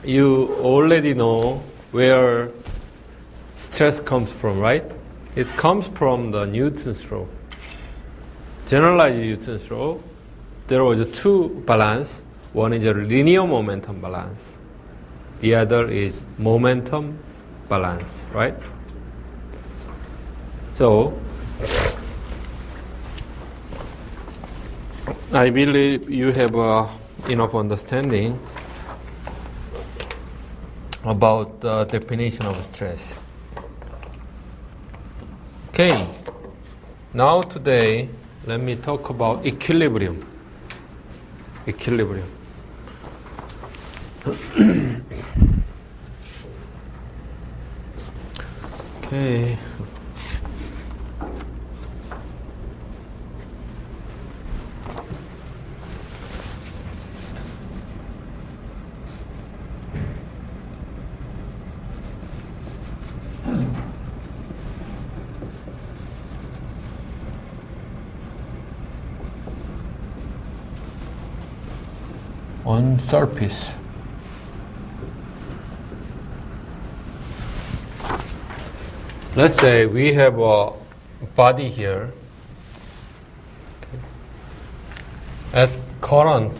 you already know where stress comes from, right? It comes from the Newton's law. Generalized Newton's law. There was two balance. One is a linear momentum balance. The other is momentum balance, right? So, I believe you have enough understanding about the definition of stress. Okay, now today let me talk about equilibrium. Equilibrium. Okay. On surface. Let's say we have a body here at current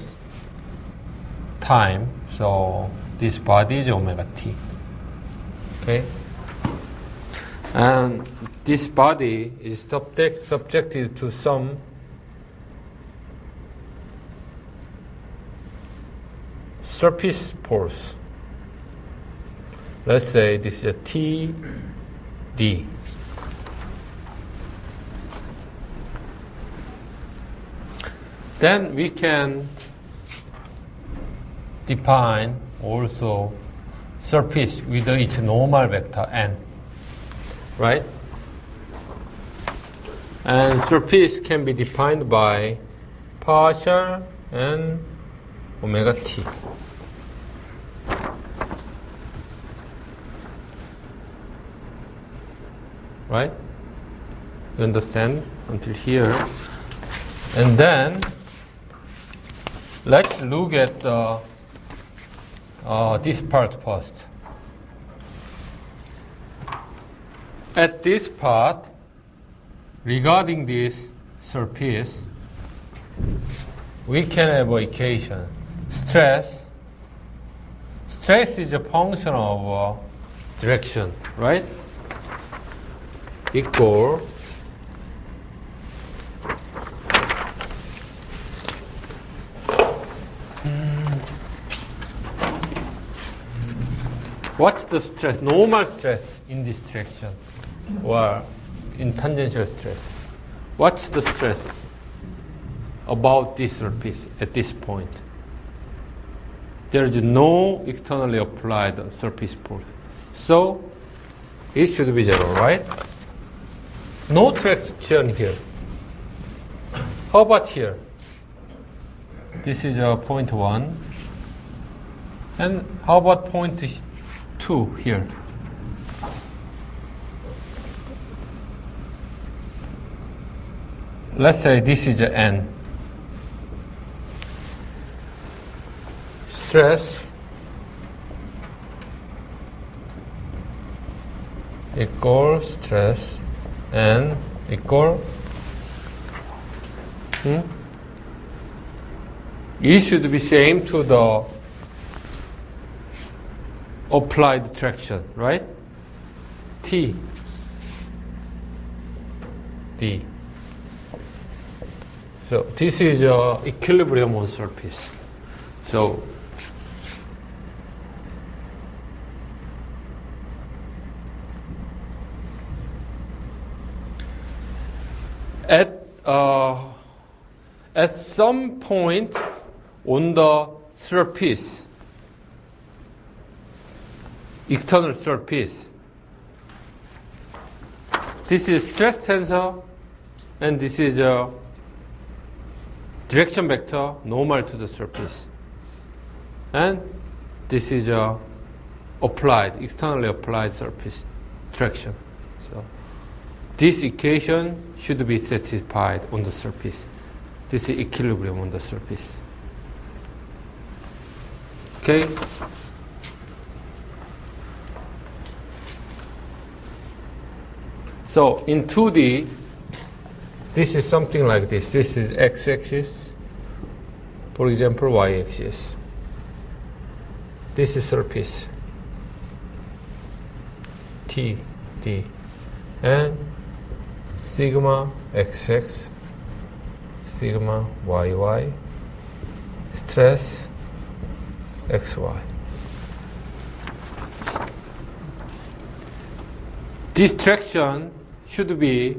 time, so this body is omega t. Okay? And this body is subjected to some surface force. Let's say this is a T, D. Then we can define also surface with its normal vector n, right? And surface can be defined by partial and omega t. Right? You understand until here? And then let's look at this part first. At this part, regarding this surface, we can have an equation. Stress is a function of direction, right? Equal what's the stress, normal stress in this direction or in tangential stress? What's the stress about this surface at this point? There is no externally applied surface force, so it should be zero, right? No traction here. How about here? This is point 1. And how about point 2 here? Let's say this is n. Stress equals stress and equal E should be same to the applied traction, right? T D. So this is equilibrium on surface. So at some point on the surface, external surface, this is stress tensor and this is a direction vector normal to the surface, and this is a externally applied surface traction. So this equation should be satisfied on the surface. This is equilibrium on the surface. Okay? So in 2D, this is something like this. This is x-axis, for example, y-axis. This is surface, T, D, and sigma xx, sigma yy, stress xy. This traction should be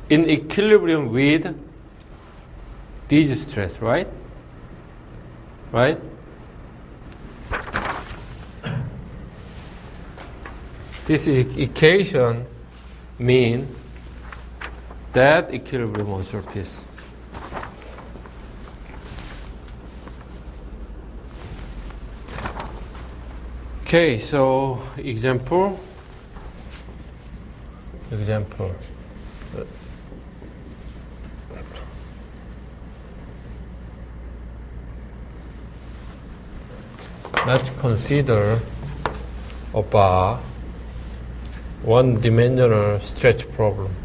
in equilibrium with these stress, right? Right? This equation mean that equilibrium on surface. Okay, so example. Let's consider a bar, one-dimensional stretch problem.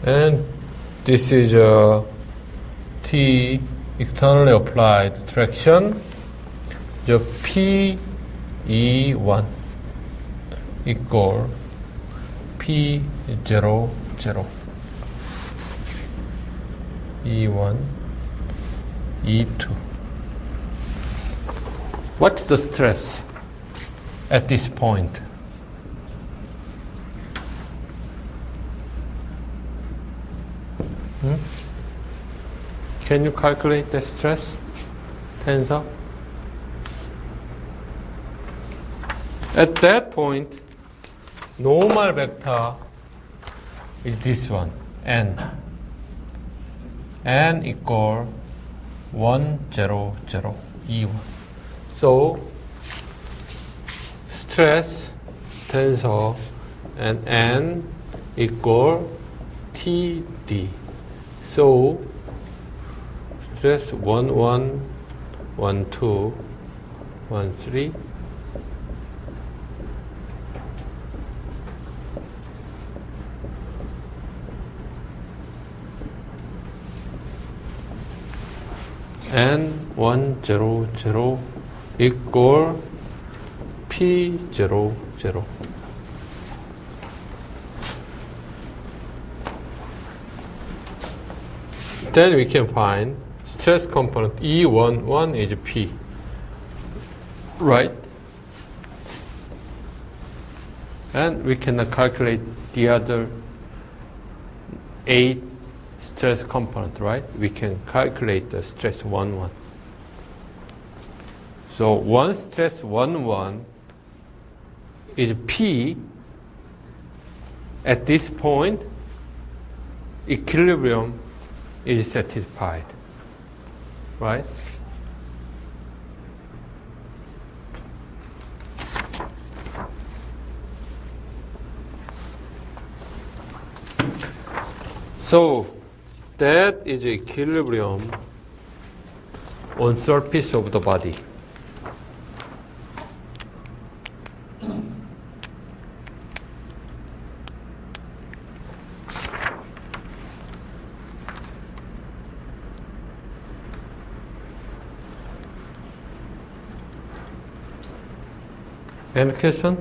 And this is a T externally applied traction. The P(E1) equal P(0, 0). E1, E2. What's the stress at this point? Can you calculate the stress tensor? At that point, normal vector is this one, n. N equal 1, 0, 0, E1. So, stress tensor and N equal TD. So, stress 1, 1, 1, 2, 1, 3. And 1, 0, 0 equal P0, 0. Then we can find stress component E11 is P, right? And we can calculate the other 8 stress component, right? We can calculate the stress 1, 1. So one stress 1, 1 is P. At this point, equilibrium is satisfied, right? So that is equilibrium on surface of the body. Any question?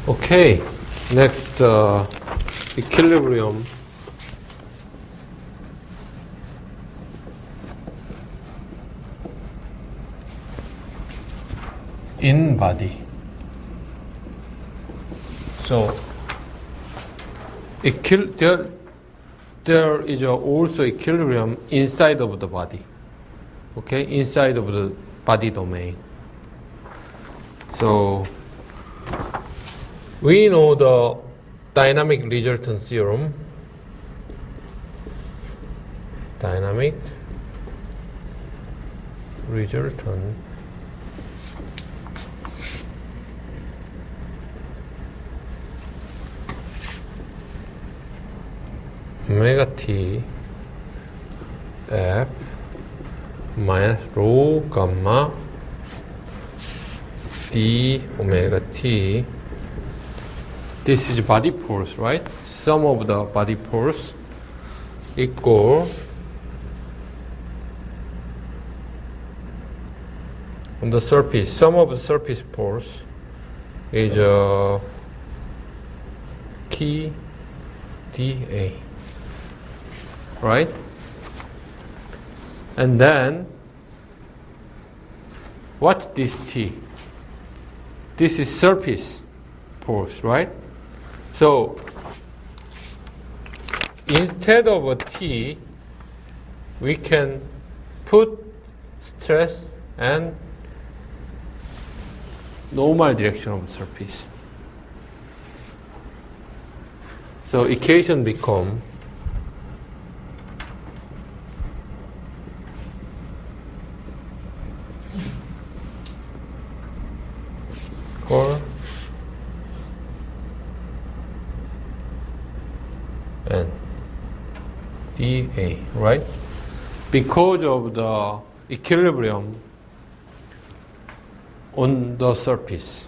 Okay, next equilibrium. In body. So the there is also equilibrium inside of the body. Okay, inside of the body domain. So we know the dynamic resultant theorem. Dynamic resultant omega t f minus rho gamma d omega t. This is body force, right? Sum of the body force equal on the surface. Sum of the surface force is T dA, right? And then what's this T? This is surface force, right? So instead of a T, we can put stress and normal direction of the surface. So equation become or and dA, right? Because of the equilibrium on the surface.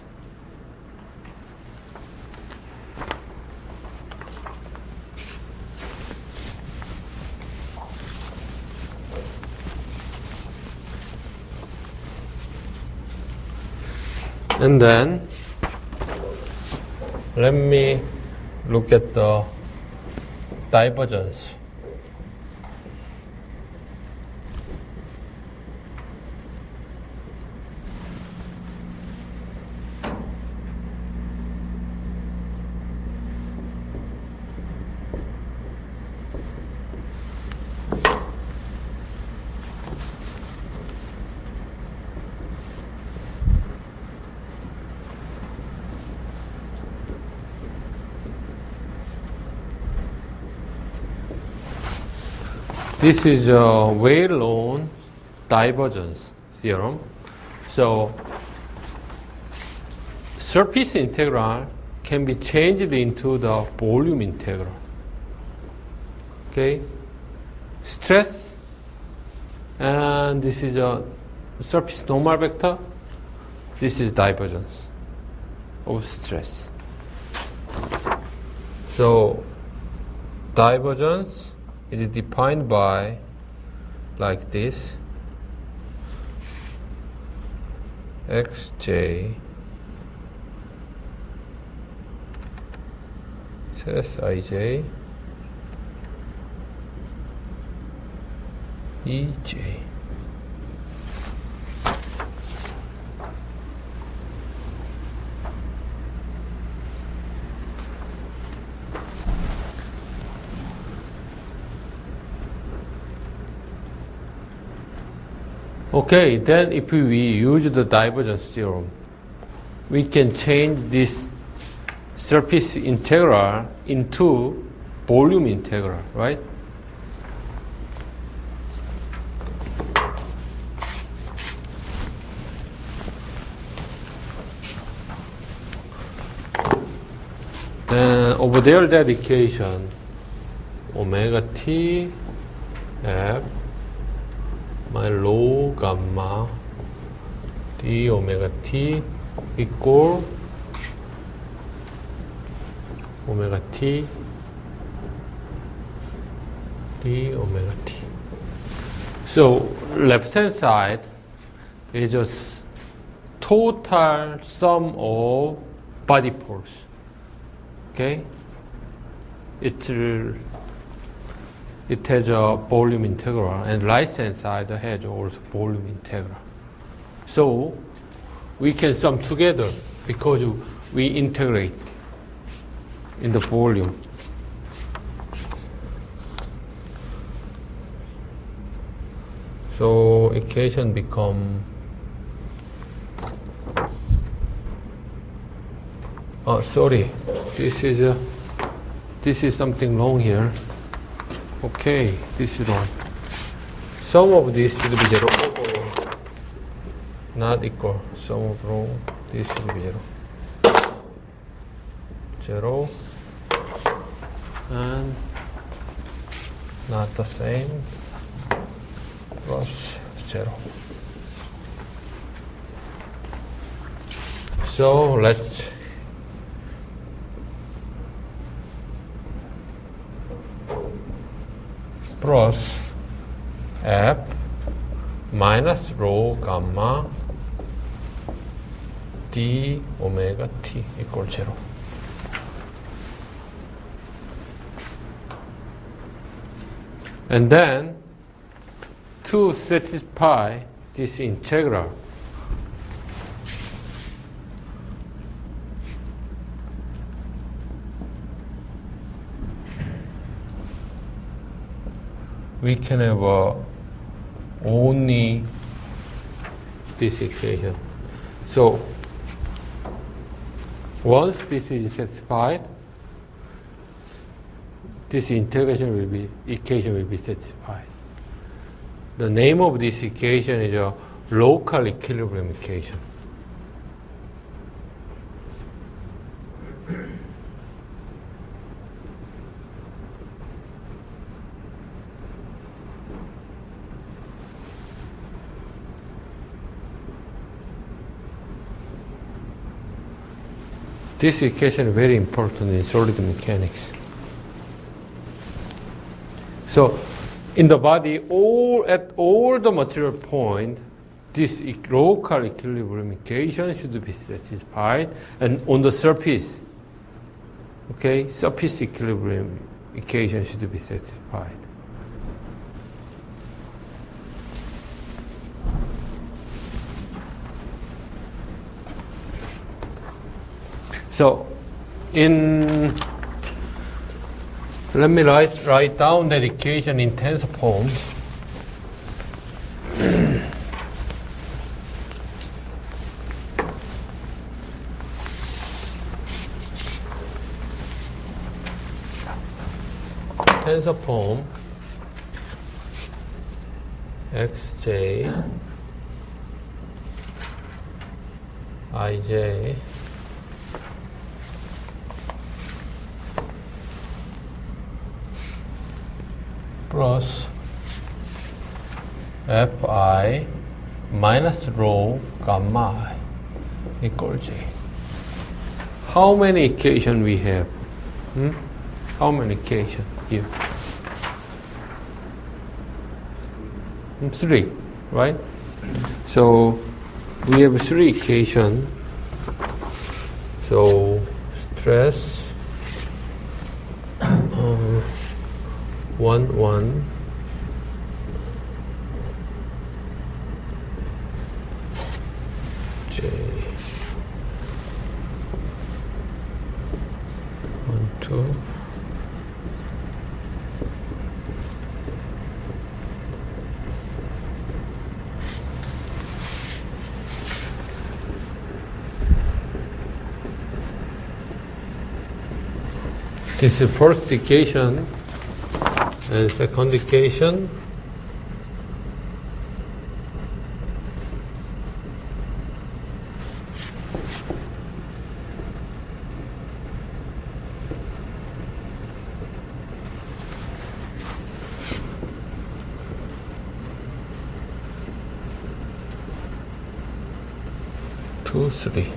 And then let me look at the divergence. This is a well-known divergence theorem. So surface integral can be changed into the volume integral. Okay? Stress, and this is a surface normal vector. This is divergence of stress. So divergence is defined by like this: xj sij ej. Okay, then if we use the divergence theorem, we can change this surface integral into volume integral, right? Then over there, that equation, omega t f minus rho gamma d omega t equal omega t d omega t. So left hand side is just total sum of body force. Okay, it has a volume integral, and right hand side has also volume integral. So we can sum together because we integrate in the volume. So equation become, oh sorry, this is something wrong here. Okay, this is wrong. Sum of this should be 0. Not equal. Sum of row, this should be 0. 0 and not the same, plus 0. So let's plus f minus rho gamma d omega t equal 0. And then to satisfy this integral, we can have only this equation. So once this is satisfied, this equation will be satisfied. The name of this equation is a local equilibrium equation. This equation is very important in solid mechanics. So, in the body, at all the material point, this local equilibrium equation should be satisfied, and on the surface, okay, surface equilibrium equation should be satisfied. So, let me write down that equation in tensor form. Tensor form xj ij plus fi minus rho gamma I equal j. How many equations we have? How many equations here? 3, right? So we have 3 equations. So stress 1, 1, J 1, 2, this is first equation. And second equation, two, 3.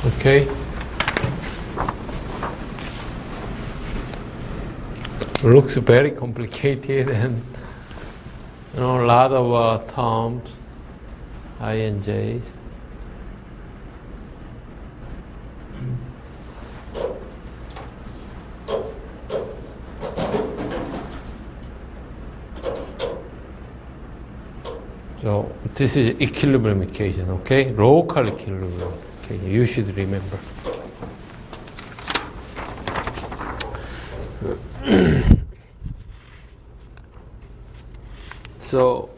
Okay. Looks very complicated and a lot of terms, INJs. So this is equilibrium equation, okay? Local equilibrium equation. You should remember. So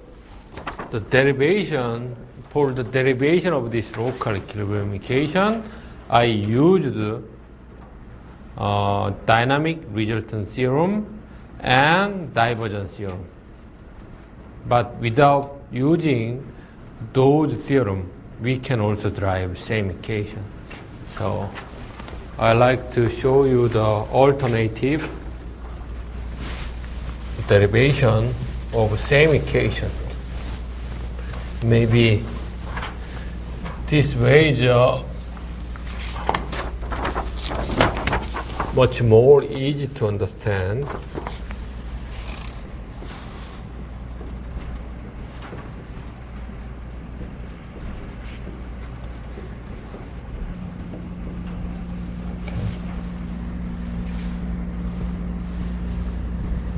the derivation, for the derivation of this local equilibrium equation, I used dynamic resultant theorem and divergence theorem. But without using those theorem, we can also derive same equation. So I like to show you the alternative derivation of same equation. Maybe this way is much more easy to understand.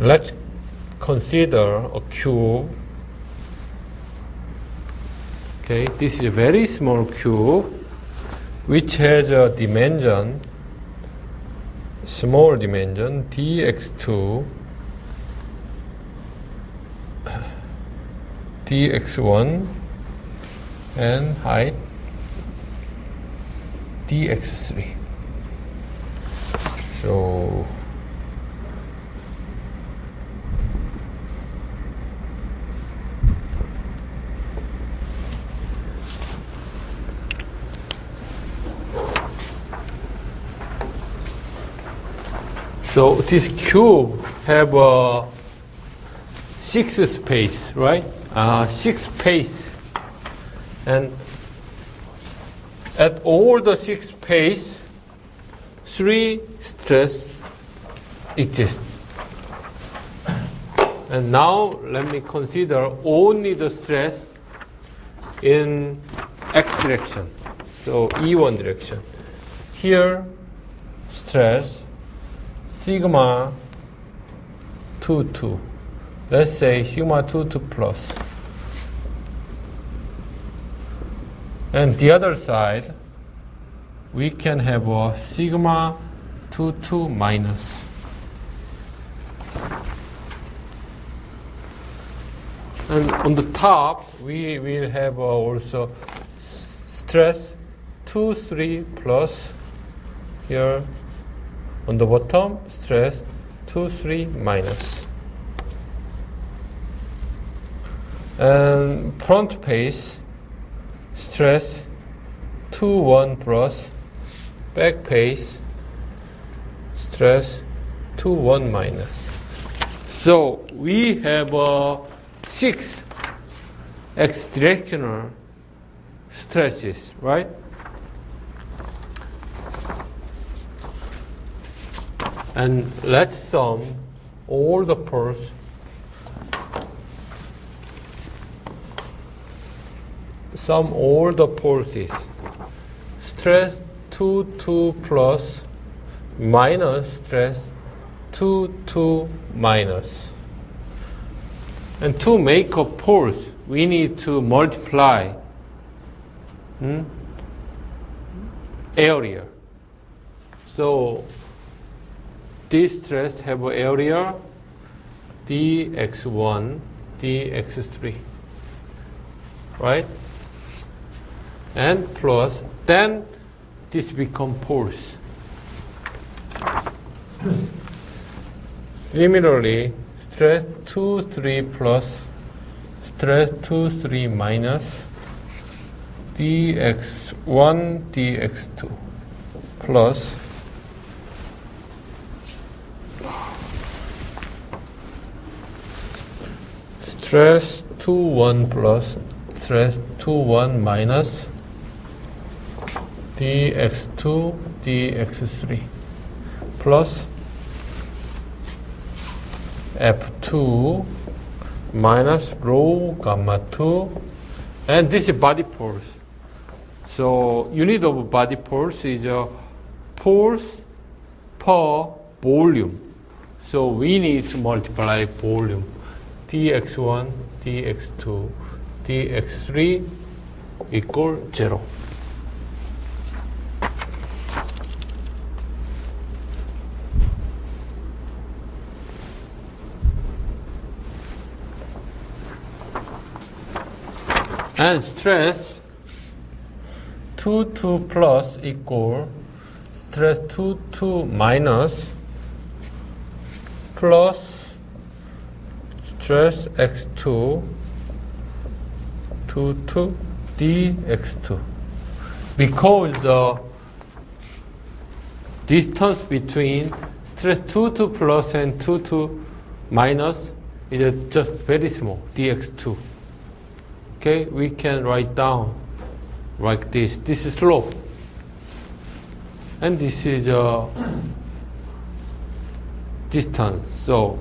Let's consider a cube. Okay, this is a very small cube which has a dimension, small dimension, dx2, dx1, and height dx3. So this cube have a 6 space, right? 6 space, and at all the 6 space, 3 stress exist. And now let me consider only the stress in x direction, so E1 direction. Here, stress sigma 2, let's say sigma 2 plus. And the other side, we can have a sigma 2 minus. And on the top, we will have also stress 2, 3 plus. Here on the bottom, stress 2, 3 minus. And front face, stress 2, 1 plus. Back face, stress 2, 1 minus. So we have 6 x-directional stresses, right? And let's sum all the force forces. Stress 2 plus minus stress 2 minus. And to make a force, we need to multiply area. So this stress have an area dx1, dx3, right? And plus, then this become force. Similarly, stress 2, 3 plus stress 2, 3 minus dx1, dx2 plus stress 2, 1 plus stress 2, 1 minus dx2 dx3 plus f2 minus rho gamma 2, and this is body force. So unit of body force is force per volume. So we need to multiply volume. dx1 dx2 dx3 equal 0. And stress 2 plus equal stress 2 minus plus stress x2 2 dx2, because the distance between stress 2 plus and 2 minus is just very small, dx2. Okay, we can write down like this. This is slope, and this is distance. So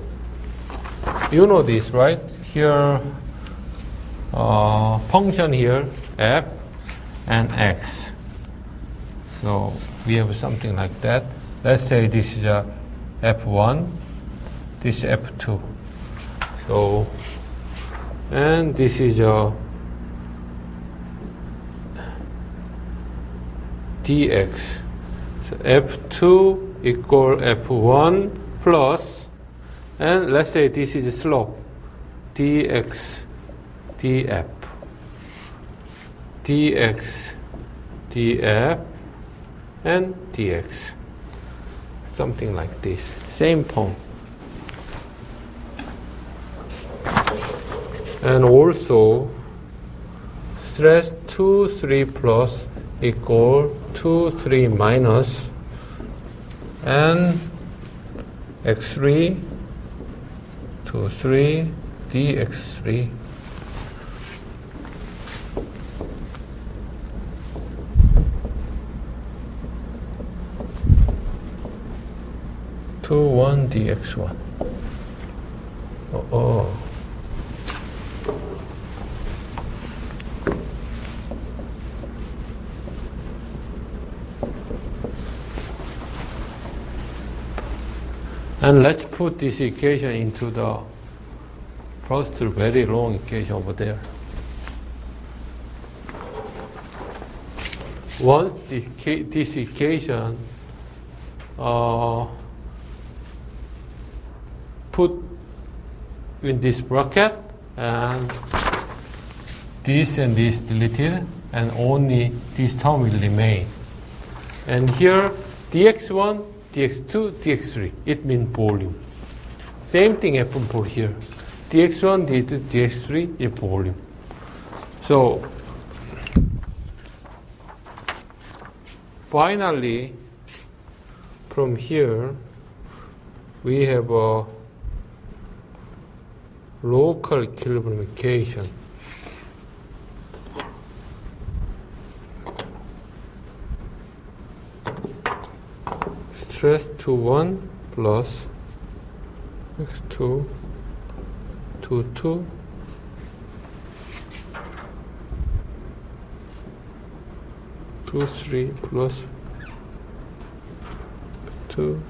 you know this, right? Here, function here, f and x. So we have something like that. Let's say this is f1, this is f2. So, and this is dx. So f2 equal f1 plus, and let's say this is slope, dx df, dx df, and dx. Something like this. Same form. And also stress 2 3 plus equal 2 3 minus, and x3 2 3 dx3 2 1 dx1. Oh. And let's put this equation into the first very long equation over there. Once this equation put in this bracket, and this and this deleted, and only this term will remain. And here dx1 dx2, dx3, it means volume. Same thing happened for here. dx1, dx2, dx3 is volume. So, finally, from here, we have a local equilibrium equation. Stress 2 plus x2 2 3 plus 2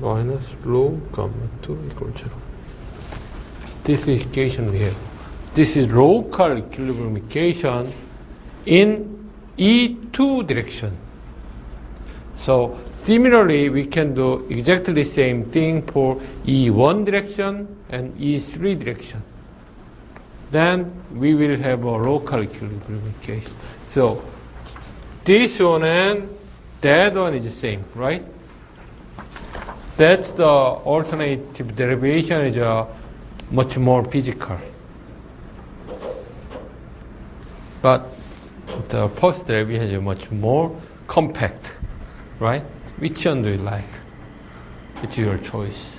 minus rho gamma 2 equal 0. This is equation we have. This is local equilibrium equation in E2 direction. So similarly, we can do exactly the same thing for E1 direction and E3 direction. Then we will have a local equilibrium equation. So this one and that one is the same, right? That's the alternative derivation is much more physical. But the first derivation is much more compact, right? Which one do you like? It's your choice.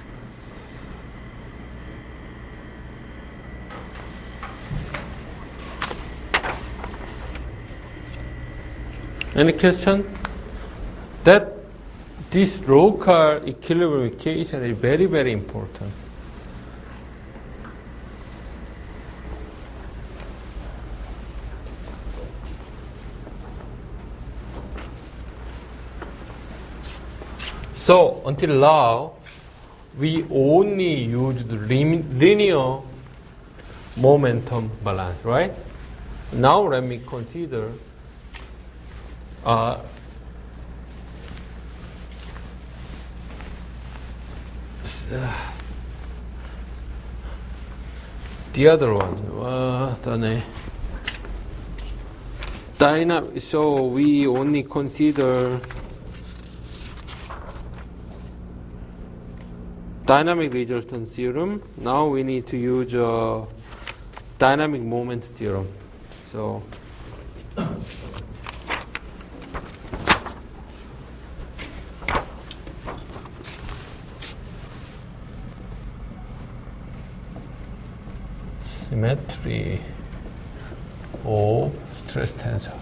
Any question? that this local equilibrium equation is very, very important. So until now, we only used linear momentum balance, right? Now let me consider the other one. Dynamic. So we only consider dynamic resultant theorem. Now we need to use dynamic moment theorem. So symmetry of stress tensor.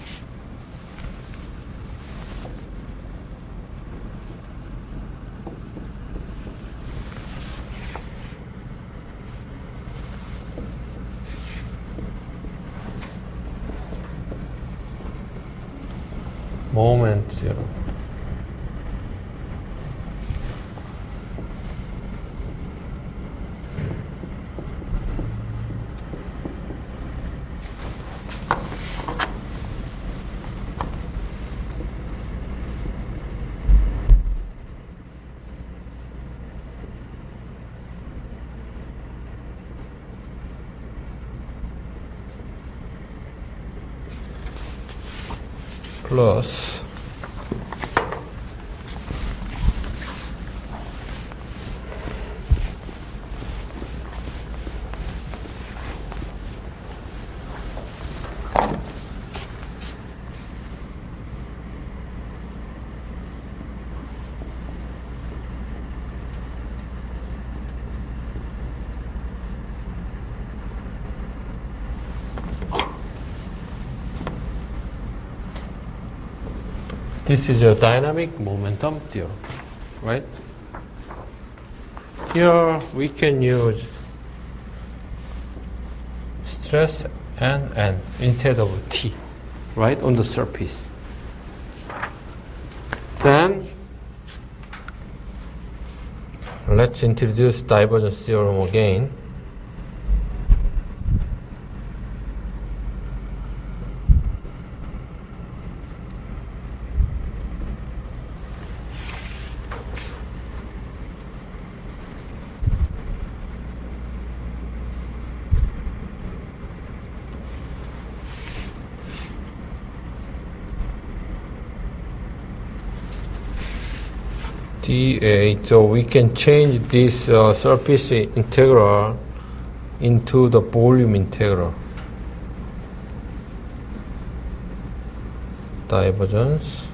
Moment theorem. Plus this is a dynamic momentum theorem, right? Here we can use stress N instead of T, right, on the surface. Then let's introduce divergence theorem again. dA, so we can change this surface integral into the volume integral. Divergence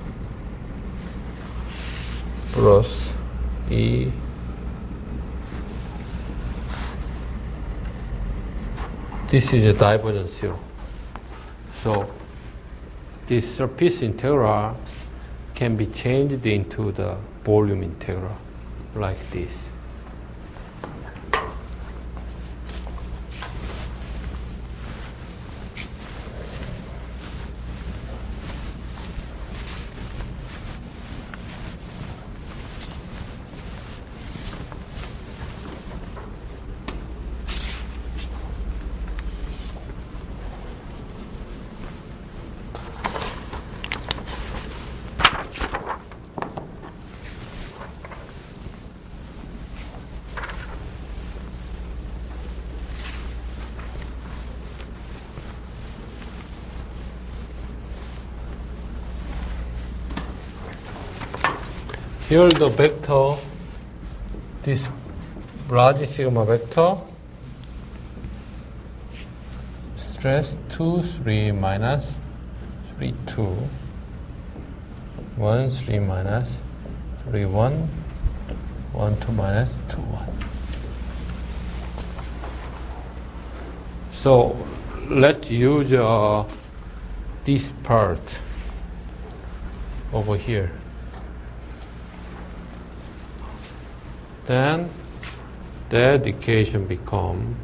plus E this is a divergence theorem. So this surface integral can be changed into the volume integral like this. Here the vector, this large sigma vector, stress 2, 3 minus 3, 2, 1, 3 minus 3, 1, 1, 2 minus 2, 1. So let's use this part over here. then that equation become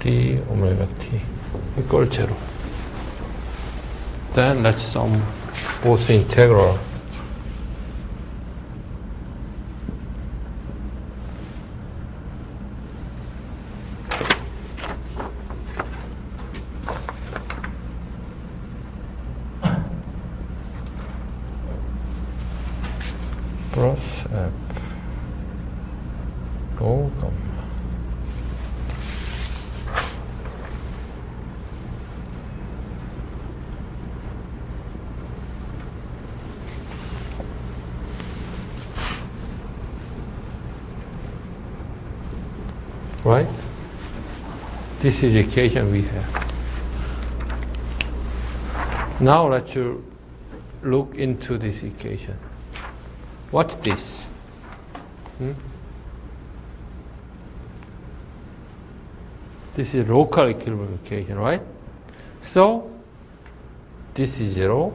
d omega t equal 0. Then let's sum both integral. Plus f rho gamma. Right? This is the equation we have. Now let's look into this equation. What's this? This is local equilibrium equation, right? So this is 0.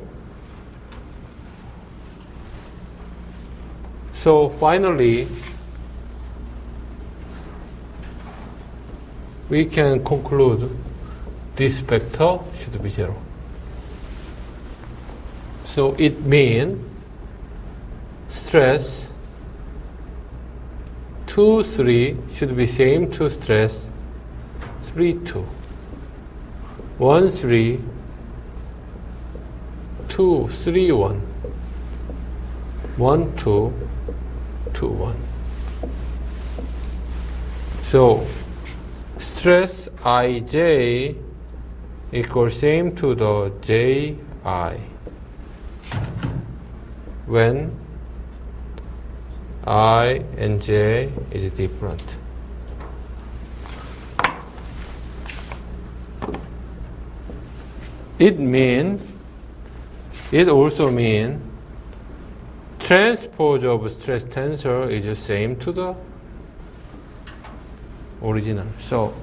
So finally, we can conclude this vector should be 0. So it means stress 2, 3 should be same to stress 3, 2. 1, 3, 2, 3, 1. 1, 2, 2, 1. So stress Ij equals same to the Ji when I and J is different. It also means transpose of stress tensor is the same to the original. So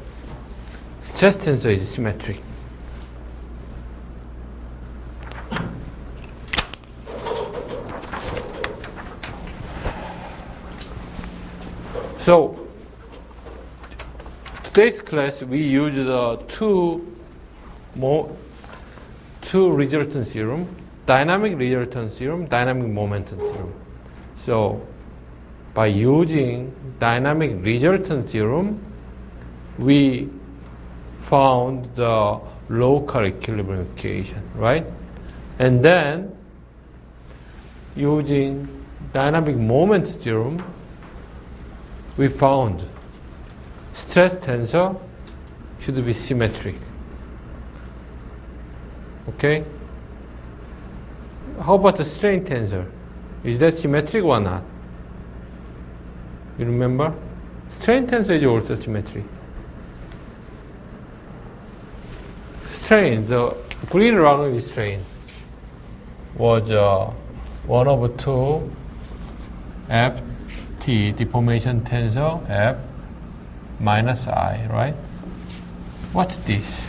stress tensor is symmetric. So today's class we use the two resultant theorem, dynamic resultant theorem, dynamic momentum theorem. So by using dynamic resultant theorem, we found the local equilibrium equation, right? And then using dynamic moment theorem, we found stress tensor should be symmetric. Okay? How about the strain tensor? Is that symmetric or not? You remember? Strain tensor is also symmetric. Strain, the Green-Lagrange strain was 1 over 2 Ft deformation tensor F minus I, right? What's this?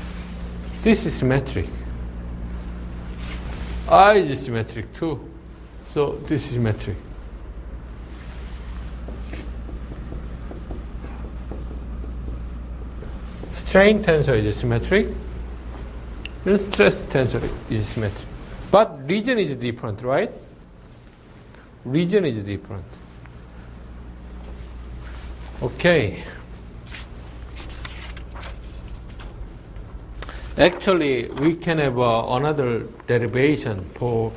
This is symmetric. I is symmetric too. So this is symmetric. Strain tensor is symmetric. And stress tensor is symmetric. But region is different, right? Region is different. Okay. Actually, we can have another derivation to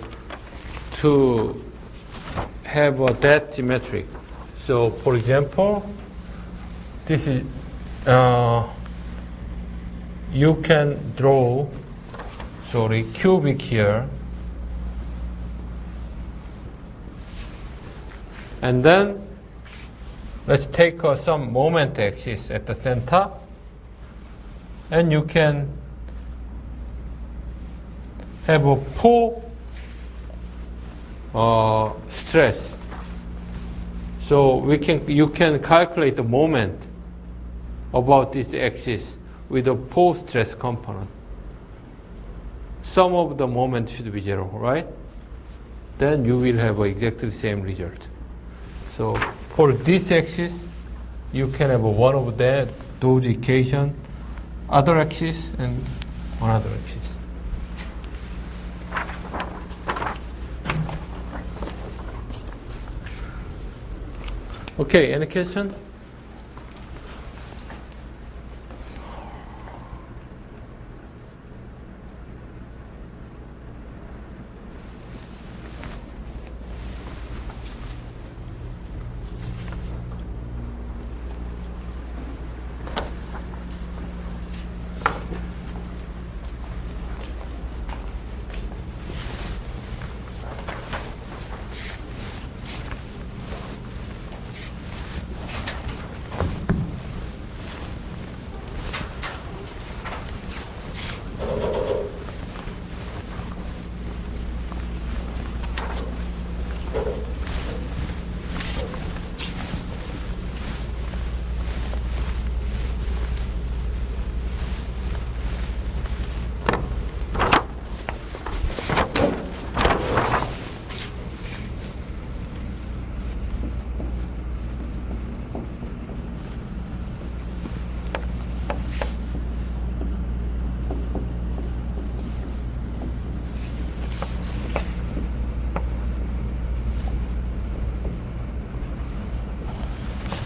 have that symmetric. So, for example, this is you can draw cubic here And then let's take some moment axis at the center, and you can have a 4 stress. So you can calculate the moment about this axis with a 4 stress component. Sum of the moment should be 0, right? Then you will have exactly the same result. So for this axis, you can have one of those equations, other axis, and another axis. Okay, any question?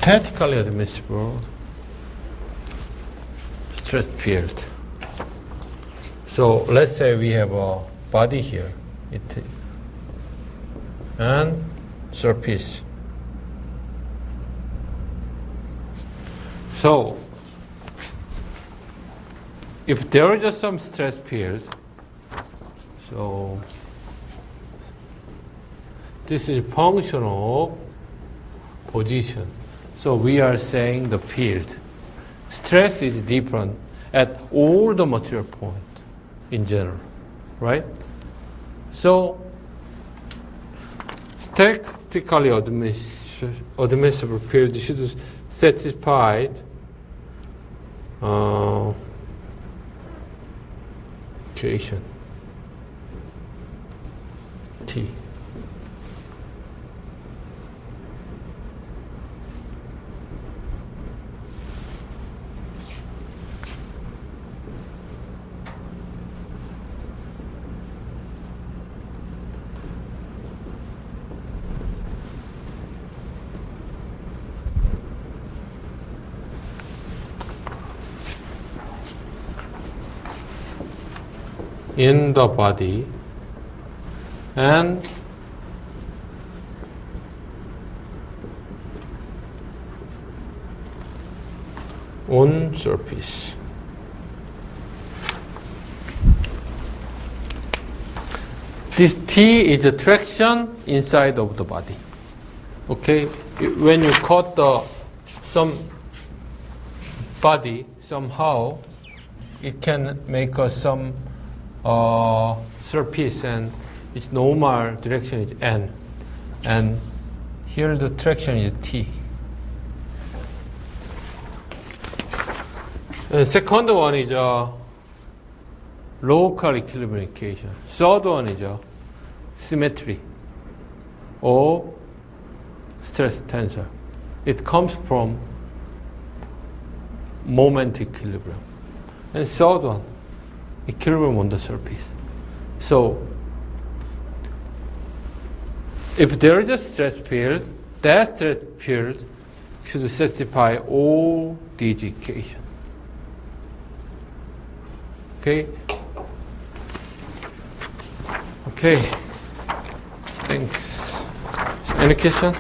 Statically admissible stress field. So let's say we have a body here, and surface. So if there is some stress field, so this is function of position. So we are saying the field. Stress is different at all the material points in general, right? So statically admissible field should satisfy equation T. In the body and on surface. This T is a traction inside of the body. Okay, when you cut some body somehow, it can make some surface, and its normal direction is N, and here the traction is T. The second one is a local equilibrium equation. Third one is a symmetry or stress tensor. It comes from moment equilibrium. And third one, equilibrium on the surface. So if there is a stress field, that stress field should satisfy all these equations. Okay? Okay. Thanks. Any questions?